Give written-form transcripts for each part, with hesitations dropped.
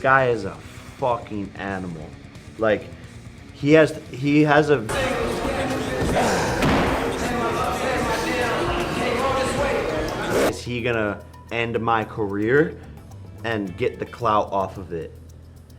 Guy is a fucking animal. Like, he has a... Is he gonna end my career and get the clout off of it?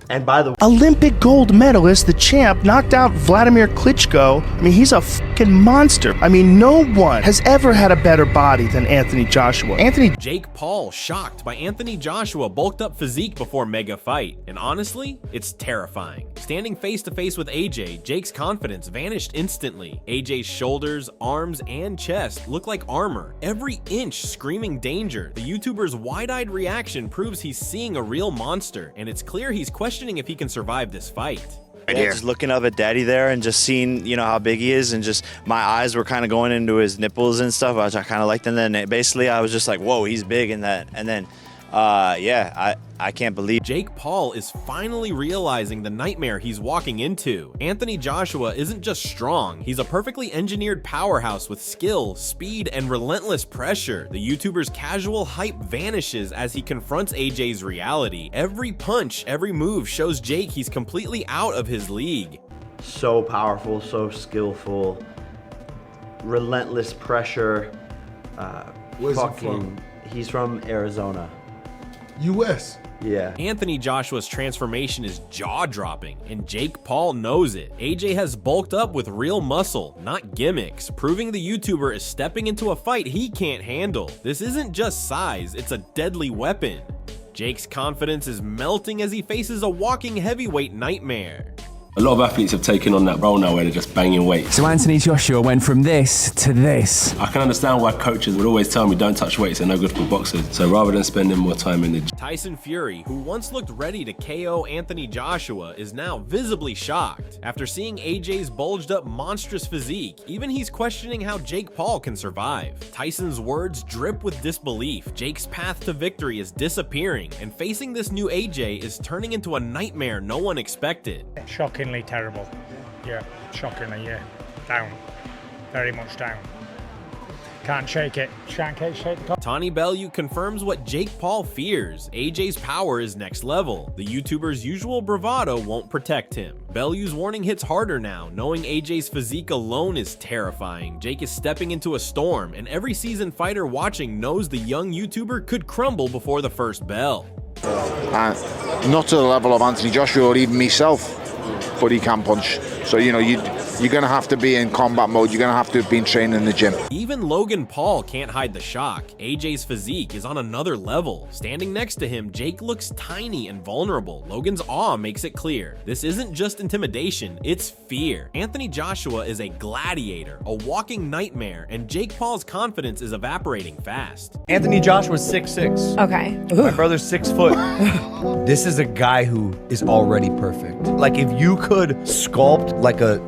And by the way, Olympic gold medalist, the champ, knocked out Vladimir Klitschko. I mean, he's a fucking monster. I mean, no one has ever had a better body than Anthony Joshua. Jake Paul shocked by Anthony Joshua bulked up physique before MegaFight. And honestly, it's terrifying. Standing face to face with AJ, Jake's confidence vanished instantly. AJ's shoulders, arms, and chest look like armor, every inch screaming danger. The YouTuber's wide-eyed reaction proves he's seeing a real monster, and it's clear he's questioning if he can survive this fight. Yeah, just looking up at Daddy there and just seeing, you know, how big he is, and just my eyes were kind of going into his nipples and stuff, which I kind of liked. And then basically I was just like, whoa, he's big in that. And then, yeah, I can't believe Jake Paul is finally realizing the nightmare he's walking into. Anthony Joshua isn't just strong, he's a perfectly engineered powerhouse with skill, speed, and relentless pressure. The YouTuber's casual hype vanishes as he confronts AJ's reality. Every punch, every move shows Jake he's completely out of his league. so powerful, so skillful, relentless pressure. Where's he from? He's from Arizona. U.S. Yeah. Anthony Joshua's transformation is jaw-dropping, and Jake Paul knows it. AJ has bulked up with real muscle, not gimmicks, proving the YouTuber is stepping into a fight he can't handle. This isn't just size, it's a deadly weapon. Jake's confidence is melting as he faces a walking heavyweight nightmare. A lot of athletes have taken on that role now where they're just banging weights. So Anthony Joshua went from this to this. I can understand why coaches would always tell me don't touch weights, they're no good for boxers. So rather than spending more time in the gym. Tyson Fury, who once looked ready to KO Anthony Joshua, is now visibly shocked. After seeing AJ's bulged up monstrous physique, even he's questioning how Jake Paul can survive. Tyson's words drip with disbelief. Jake's path to victory is disappearing, and facing this new AJ is turning into a nightmare no one expected. Shockingly terrible. Yeah, shockingly, yeah. Down. Very much down. Can't shake it. Can't shake the top. Tawny Bellew confirms what Jake Paul fears. AJ's power is next level. The YouTuber's usual bravado won't protect him. Bellew's warning hits harder now, knowing AJ's physique alone is terrifying. Jake is stepping into a storm, and every seasoned fighter watching knows the young YouTuber could crumble before the first bell. Not to the level of Anthony Joshua or even myself, but he can punch. So, you know, you're going to have to be in combat mode. You're going to have to have been trained in the gym. Even Logan Paul can't hide the shock. AJ's physique is on another level. Standing next to him, Jake looks tiny and vulnerable. Logan's awe makes it clear. This isn't just intimidation, it's fear. Anthony Joshua is a gladiator, a walking nightmare, and Jake Paul's confidence is evaporating fast. Anthony Joshua's 6'6". Okay. My brother's 6 foot. This is a guy who is already perfect. Like, if you could sculpt like a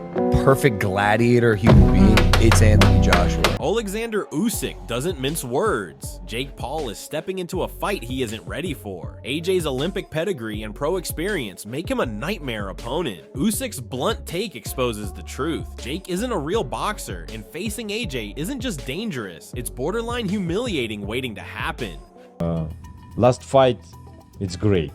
perfect gladiator human being, it's Anthony Joshua. Alexander Usyk doesn't mince words. Jake Paul is stepping into a fight he isn't ready for. AJ's Olympic pedigree and pro experience make him a nightmare opponent. Usyk's blunt take exposes the truth. Jake isn't a real boxer, and facing AJ isn't just dangerous, it's borderline humiliating waiting to happen. Last fight, it's great.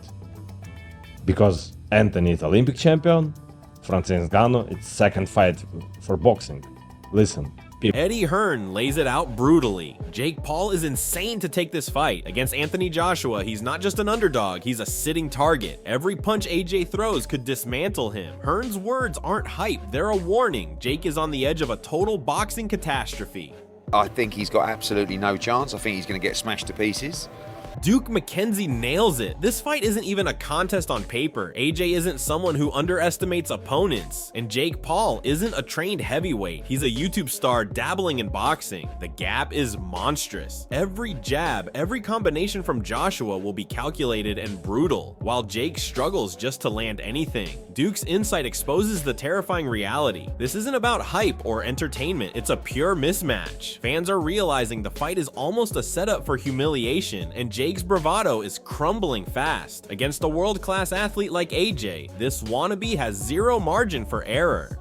Because Anthony is Olympic champion, Francis Ngannou, it's second fight for boxing. Listen. Eddie Hearn lays it out brutally. Jake Paul is insane to take this fight. Against Anthony Joshua, he's not just an underdog, he's a sitting target. Every punch AJ throws could dismantle him. Hearn's words aren't hype, they're a warning. Jake is on the edge of a total boxing catastrophe. I think he's got absolutely no chance. I think he's going to get smashed to pieces. Duke McKenzie nails it. This fight isn't even a contest on paper. AJ isn't someone who underestimates opponents. And Jake Paul isn't a trained heavyweight. He's a YouTube star dabbling in boxing. The gap is monstrous. Every jab, every combination from Joshua will be calculated and brutal, while Jake struggles just to land anything. Duke's insight exposes the terrifying reality. This isn't about hype or entertainment, it's a pure mismatch. Fans are realizing the fight is almost a setup for humiliation, and Jake's bravado is crumbling fast. Against a world-class athlete like AJ, this wannabe has zero margin for error.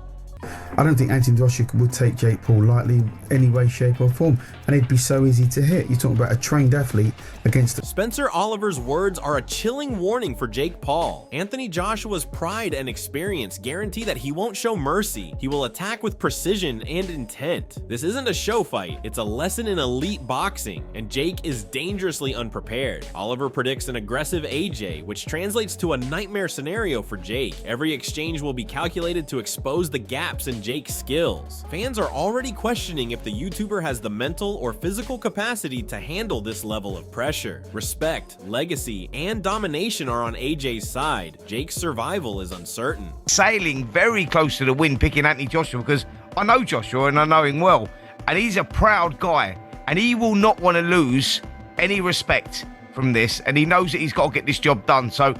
I don't think Anthony Joshua would take Jake Paul lightly any way, shape or form, and it'd be so easy to hit. You're talking about a trained athlete against... Spencer Oliver's words are a chilling warning for Jake Paul. Anthony Joshua's pride and experience guarantee that he won't show mercy. He will attack with precision and intent. This isn't a show fight, it's a lesson in elite boxing, and Jake is dangerously unprepared. Oliver predicts an aggressive AJ, which translates to a nightmare scenario for Jake. Every exchange will be calculated to expose the gaps in Jake's skills. Fans are already questioning if the YouTuber has the mental or physical capacity to handle this level of pressure. Respect, legacy, and domination are on AJ's side. Jake's survival is uncertain. Sailing very close to the win, picking Anthony Joshua, because I know Joshua and I know him well, and he's a proud guy, and he will not want to lose any respect from this, and he knows that he's got to get this job done. So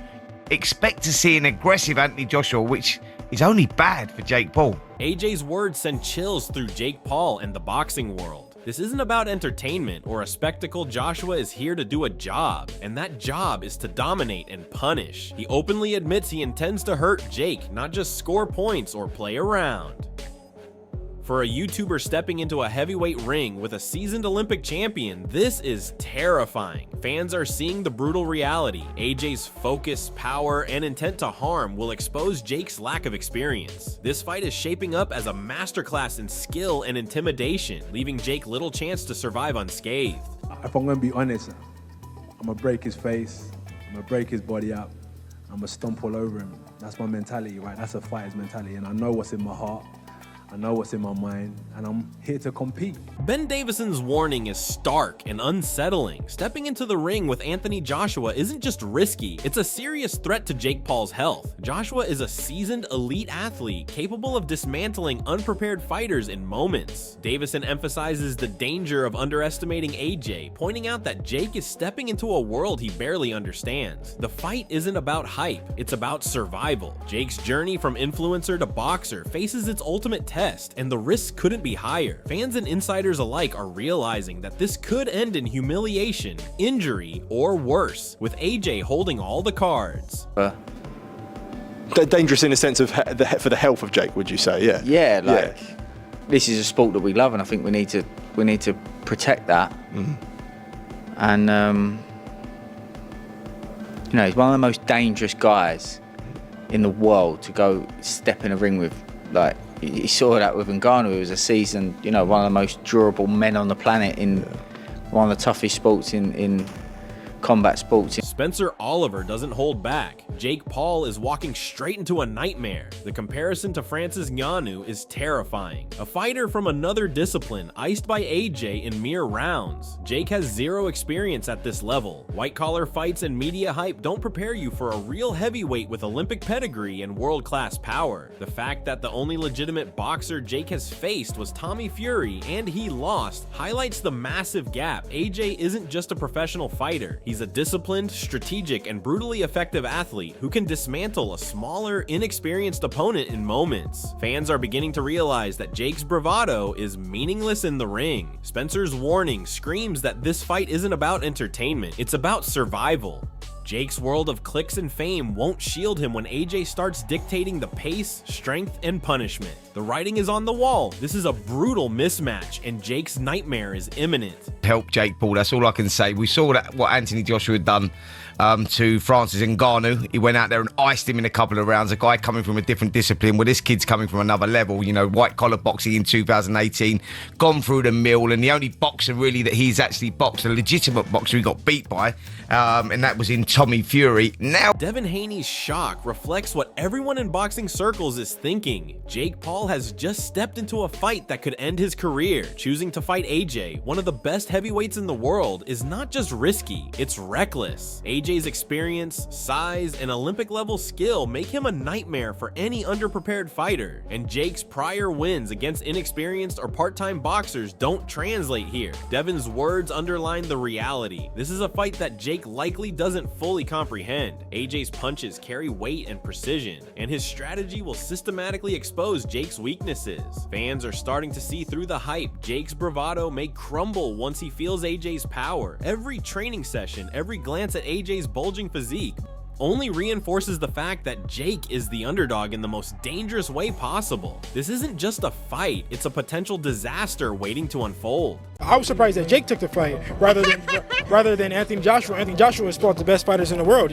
expect to see an aggressive Anthony Joshua, which is only bad for Jake Paul. AJ's words send chills through Jake Paul and the boxing world. This isn't about entertainment or a spectacle. Joshua is here to do a job, and that job is to dominate and punish. He openly admits he intends to hurt Jake, not just score points or play around. For a YouTuber stepping into a heavyweight ring with a seasoned Olympic champion, this is terrifying. Fans are seeing the brutal reality. AJ's focus, power, and intent to harm will expose Jake's lack of experience. This fight is shaping up as a masterclass in skill and intimidation, leaving Jake little chance to survive unscathed. If I'm gonna be honest, I'm gonna break his face, I'm gonna break his body up, I'm gonna stomp all over him. That's my mentality, right? That's a fighter's mentality, and I know what's in my heart. I know what's in my mind, and I'm here to compete. Ben Davison's warning is stark and unsettling. Stepping into the ring with Anthony Joshua isn't just risky, it's a serious threat to Jake Paul's health. Joshua is a seasoned elite athlete capable of dismantling unprepared fighters in moments. Davison emphasizes the danger of underestimating AJ, pointing out that Jake is stepping into a world he barely understands. The fight isn't about hype, it's about survival. Jake's journey from influencer to boxer faces its ultimate test, and the risks couldn't be higher. Fans and insiders alike are realizing that this could end in humiliation, injury, or worse, with AJ holding all the cards. Dangerous in the sense of for the health of Jake, would you say? Yeah. Yeah, like this is a sport that we love, and I think we need to protect that. And you know, he's one of the most dangerous guys in the world to go step in a ring with. Like, you saw that with Ngannou, who was a seasoned, you know, one of the most durable men on the planet in one of the toughest sports in combat sports. Spencer Oliver doesn't hold back. Jake Paul is walking straight into a nightmare. The comparison to Francis Ngannou is terrifying. A fighter from another discipline, iced by AJ in mere rounds. Jake has zero experience at this level. White-collar fights and media hype don't prepare you for a real heavyweight with Olympic pedigree and world-class power. The fact that the only legitimate boxer Jake has faced was Tommy Fury, and he lost, highlights the massive gap. AJ isn't just a professional fighter. He's a disciplined, strategic, and brutally effective athlete who can dismantle a smaller, inexperienced opponent in moments. Fans are beginning to realize that Jake's bravado is meaningless in the ring. Spencer's warning screams that this fight isn't about entertainment, it's about survival. Jake's world of clicks and fame won't shield him when AJ starts dictating the pace, strength, and punishment. The writing is on the wall. This is a brutal mismatch, and Jake's nightmare is imminent. Help Jake Paul, that's all I can say. We saw that what Anthony Joshua had done to Francis Ngannou. He went out there and iced him in a couple of rounds. A guy coming from a different discipline. Well, this kid's coming from another level. You know, white-collar boxing in 2018, gone through the mill, and the only boxer really that he's actually boxed, a legitimate boxer he got beat by, and that was in Tommy Fury. Now, Devin Haney's shock reflects what everyone in boxing circles is thinking. Jake Paul has just stepped into a fight that could end his career. Choosing to fight AJ, one of the best heavyweights in the world, is not just risky, it's reckless. AJ's experience, size, and Olympic-level skill make him a nightmare for any underprepared fighter, and Jake's prior wins against inexperienced or part-time boxers don't translate here. Devin's words underline the reality. This is a fight that Jake likely doesn't fully comprehend. AJ's punches carry weight and precision, and his strategy will systematically expose Jake's weaknesses. Fans are starting to see through the hype. Jake's bravado may crumble once he feels AJ's power. Every training session, every glance at AJ's bulging physique, only reinforces the fact that Jake is the underdog in the most dangerous way possible. This isn't just a fight, it's a potential disaster waiting to unfold. I was surprised that Jake took the fight rather than Anthony Joshua. Anthony Joshua is fought the best fighters in the world.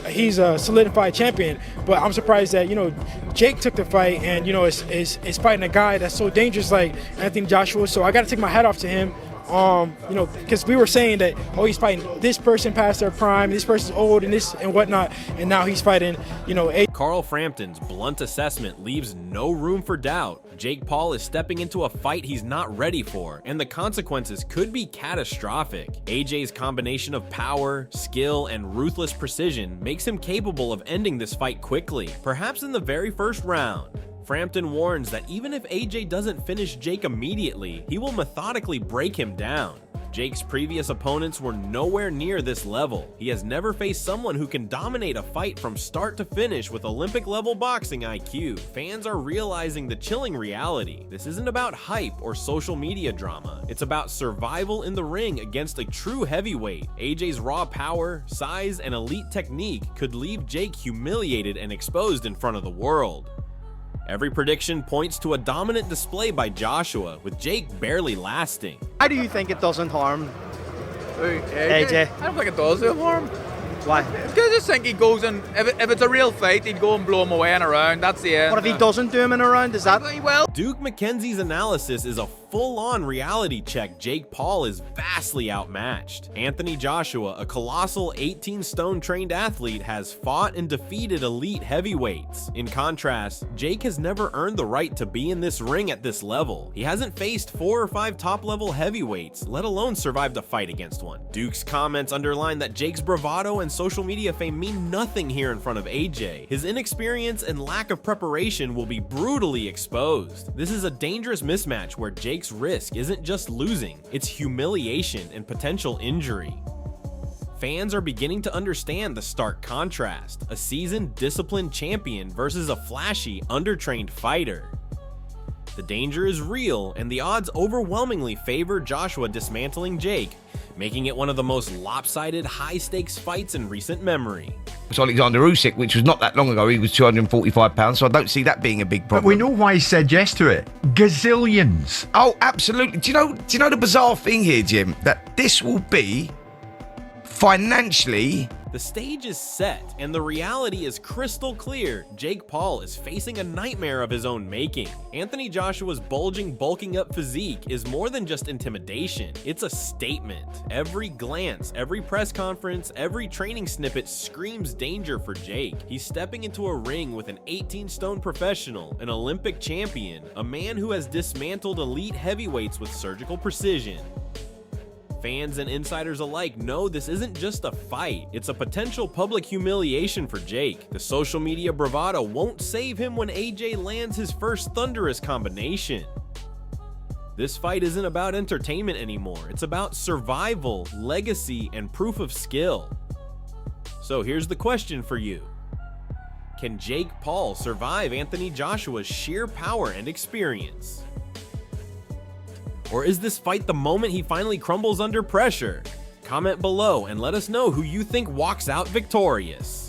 He's a solidified champion. But I'm surprised that Jake took the fight and is fighting a guy that's so dangerous like Anthony Joshua. So I got to take my hat off to him. Because we were saying that, oh, he's fighting this person past their prime, this person's old and this and whatnot, and now he's fighting, Carl Frampton's blunt assessment leaves no room for doubt. Jake Paul is stepping into a fight he's not ready for, and the consequences could be catastrophic. AJ's combination of power, skill, and ruthless precision makes him capable of ending this fight quickly, perhaps in the very first round. Frampton warns that even if AJ doesn't finish Jake immediately, he will methodically break him down. Jake's previous opponents were nowhere near this level. He has never faced someone who can dominate a fight from start to finish with Olympic-level boxing IQ. Fans are realizing the chilling reality. This isn't about hype or social media drama. It's about survival in the ring against a true heavyweight. AJ's raw power, size, and elite technique could leave Jake humiliated and exposed in front of the world. Every prediction points to a dominant display by Joshua, with Jake barely lasting. Why do you think it doesn't harm AJ? I don't think it does harm. Why? Because I just think he goes and if it's a real fight, he'd go and blow him away and around. That's the end. What if he doesn't do him in a round? Is that? Well, Duke McKenzie's analysis is a full-on reality check. Jake Paul is vastly outmatched. Anthony Joshua, a colossal 18-stone trained athlete, has fought and defeated elite heavyweights. In contrast, Jake has never earned the right to be in this ring at this level. He hasn't faced 4 or 5 top-level heavyweights, let alone survived a fight against one. Duke's comments underline that Jake's bravado and social media fame mean nothing here in front of AJ. His inexperience and lack of preparation will be brutally exposed. This is a dangerous mismatch where Jake's risk isn't just losing, it's humiliation and potential injury. Fans are beginning to understand the stark contrast: a seasoned, disciplined champion versus a flashy, undertrained fighter. The danger is real, and the odds overwhelmingly favor Joshua dismantling Jake, making it one of the most lopsided, high-stakes fights in recent memory. It's Alexander Usyk, which was not that long ago. He was 245 pounds, so I don't see that being a big problem. But we know why he said yes to it. Gazillions. Oh, absolutely. Do you know the bizarre thing here, Jim? That this will be financially... The stage is set, and the reality is crystal clear. Jake Paul is facing a nightmare of his own making. Anthony Joshua's bulking up physique is more than just intimidation. It's a statement. Every glance, every press conference, every training snippet screams danger for Jake. He's stepping into a ring with an 18-stone professional, an Olympic champion, a man who has dismantled elite heavyweights with surgical precision. Fans and insiders alike know this isn't just a fight, it's a potential public humiliation for Jake. The social media bravado won't save him when AJ lands his first thunderous combination. This fight isn't about entertainment anymore, it's about survival, legacy, and proof of skill. So here's the question for you. Can Jake Paul survive Anthony Joshua's sheer power and experience? Or is this fight the moment he finally crumbles under pressure? Comment below and let us know who you think walks out victorious.